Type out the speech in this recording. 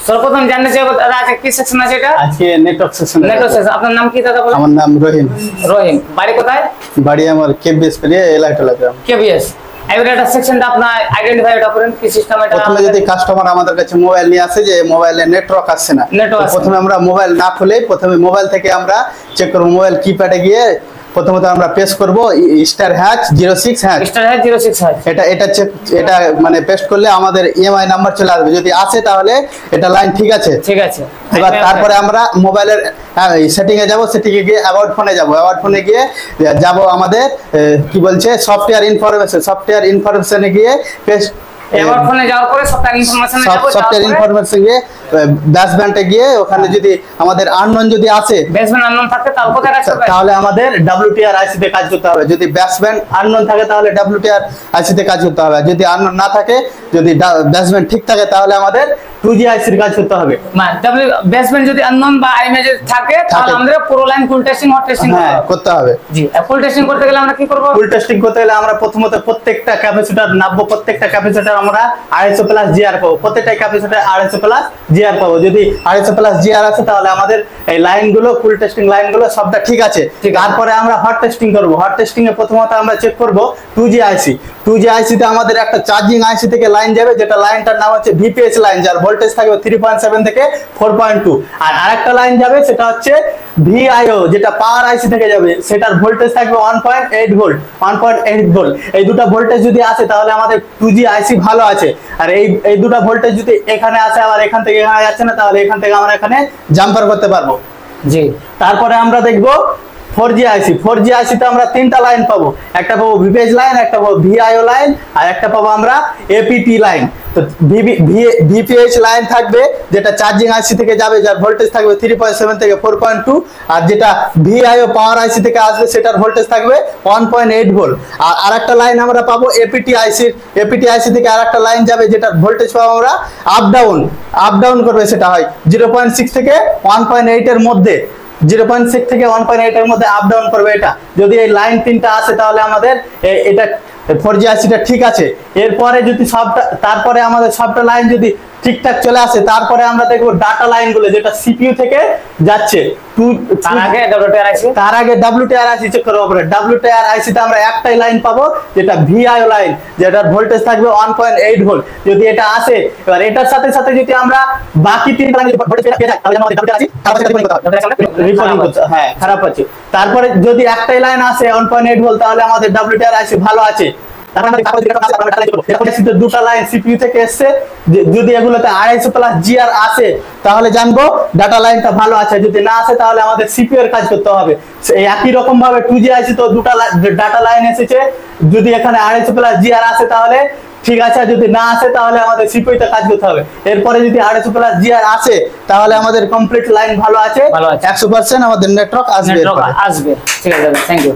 সর্বপ্রথম জানতে চাইবো দাদা আজকে কি সেকশন আছে এটা? আজকে নেটওয়ার্ক সেকশন। Network section. আপনার নাম কি দাদা বলেন? আমার নাম রহিম। রহিম। বাড়ি কোথায়? বাড়ি আমার কেবিএস পেরিয়ে এলাইটলা গ্রাম। কেবিএস। এবারে এটা সেকশনটা আপনার আইডেন্টিফাই এটা করেন কি সিস্টেম এটা? প্রথমে যদি কাস্টমার আমাদের কাছে মোবাইল নিয়ে আসে যে মোবাইলে নেটওয়ার্ক আসছে না, প্রথমে আমরা মোবাইল না খুলে প্রথমে মোবাইল থেকে আমরা চেক করব। মোবাইল কিপ্যাডে গিয়ে প্রথমত আমরা পেস্ট করব *#06# *#06#। এটা মানে পেস্ট করলে আমাদের ইএমআই নাম্বার চলে আসবে। যদি আসে তাহলে এটা লাইন ঠিক আছে। ঠিক আছে। এবার তারপরে আমরা মোবাইলের সেটিং এ যাব, সেটিং এ গিয়ে অ্যাবাউট ফোনে যাব, অ্যাবাউট ফোনে গিয়ে যাব আমাদের কি বলছে সফটওয়্যার ইনফরমেশনে গিয়ে পেস্ট অ্যাবাউট ফোনে যাওয়ার পরে সফটওয়্যার ইনফরমেশন গিয়ে বেসব্যান্ডে গিয়ে ওখানে যদি আমাদের আননোন যদি আসে, বেসব্যান্ড আননোন থাকে তাহলে কোথায় কাজ করবে? তাহলে আমাদের WTR IC তে কাজ করতে হবে। যদি বেসব্যান্ড আননোন থাকে তাহলে WTR IC তে কাজ করতে হবে। যদি আননোন না থাকে, যদি বেসব্যান্ড ঠিক থাকে তাহলে আমাদের 2G IC এর কাজ করতে হবে। মানে বেসব্যান্ড যদি আননোন বা আইএমএ যদি থাকে তাহলে আমাদের পুরো লাইন ফুল টেস্টিং হট টেস্টিং করতে হবে। জি, ফুল টেস্টিং করতে গেলে আমরা কি করব? ফুল টেস্টিং করতে গেলে আমরা প্রথমত প্রত্যেকটা ক্যাপাসিটর নামবো, প্রত্যেকটা ক্যাপাসিটর আমরা 250+ GR পাবো। প্রত্যেকটা ক্যাপাসিটর 250+ GR পাবো। যদি 250+ GR আছে তাহলে আমাদের এই লাইনগুলো ফুল টেস্টিং লাইনগুলো সবটা ঠিক আছে। তারপরে আমরা হট টেস্টিং করব। হট টেস্টিং এ প্রথমত আমরা চেক করব 2G IC। 2G IC তে আমাদের একটা চার্জিং IC থেকে লাইন যাবে, যেটা লাইনটার নাম হচ্ছে VPH লাইন, যার ভোল্টেজ থাকবে 3.7 থেকে 4.2। আর আরেকটা লাইন যাবে সেটা হচ্ছে VIO, যেটা পাওয়ার IC থেকে যাবে, সেটার ভোল্টেজ থাকবে 1.8 ভোল্ট। 1.8 ভোল্ট। এই দুটো ভোল্টেজ যদি আসে তাহলে আমাদের 2G IC ভালো আছে। আর এই দুটো ভোল্টেজ যদি এখানে আসে আবার এখান থেকে এখানে যাচ্ছে না, তাহলে এখান থেকে আমরা এখানে জাম্পার করতে পারবো। জি। তারপরে আমরা দেখবো 4G IC। 4G IC তে আমরা তিনটা লাইন পাবো। একটা পাবো VPH লাইন, একটা পাবো VIO লাইন, আর একটা পাবো আমরা APT লাইন। তো VPH লাইন থাকবে যেটা চার্জিং IC থেকে যাবে, যার ভোল্টেজ থাকবে 3.7 থেকে 4.2। আর যেটা VIO পাওয়ার IC থেকে আসবে সেটার ভোল্টেজ থাকবে 1.8 ভোল্ট। আর আরেকটা লাইন আমরা পাবো APT IC থেকে আরেকটা লাইন যাবে, যেটার ভোল্টেজ পাবো আমরা আপ ডাউন করবে, সেটা হয় 0.6 থেকে 1.8 এর মধ্যে। 0.6 থেকে 1.8 এর মধ্যে আপ ডাউন করবে এটা। যদি এই লাইন তিনটা আসে তাহলে আমাদের এটা 4G IC টা ঠিক আছে। এরপরে যদি তারপরে আমাদের সবটা লাইন যদি ঠিকঠাক চলে আসে, তারপরে আমরা দেখবো ডাটা লাইনগুলো যেটা CPU থেকে যাচ্ছে। তার আগে WTR IC চেক করবো। WTR IC তে আমরা একটাই লাইন পাবো, যেটা VIO লাইন, যেটার ভোল্টেজ থাকবে 1.8 ভোল্ট। যদি এটা আসে, এবার এটার সাথে সাথে যদি আমরা বাকি তিনটা লাইন ভোল্টেজ পেয়ে যাই তাহলে আমাদের WTR IC রিপোর্টিং করতে হ্যাঁ খারাপ আছে। তারপরে যদি একটাই লাইন আসে 1.8 ভোল্ট তাহলে আমাদের WTR IC ভালো আছে। দুটা লাইন CPU থেকে এসছে, যদি এগুলোতে 250+ GR আসে তাহলে জানবো ডাটা লাইনটা ভালো আছে। যদি না আসে তাহলে আমাদের CPU এর কাজ করতে হবে। একই রকম ভাবে 2G IC তো দুটা ডাটা লাইন এসেছে, যদি এখানে 250+ GR আসে তাহলে ঠিক আছে, যদি না আসে তাহলে আমাদের CPU তে কাজ করতে হবে। এরপরে যদি 250+ GR আসে তাহলে আমাদের কমপ্লিট লাইন ভালো আছে, 100% আমাদের নেটওয়ার্ক আসবে। ঠিক আছে, থ্যাংক ইউ।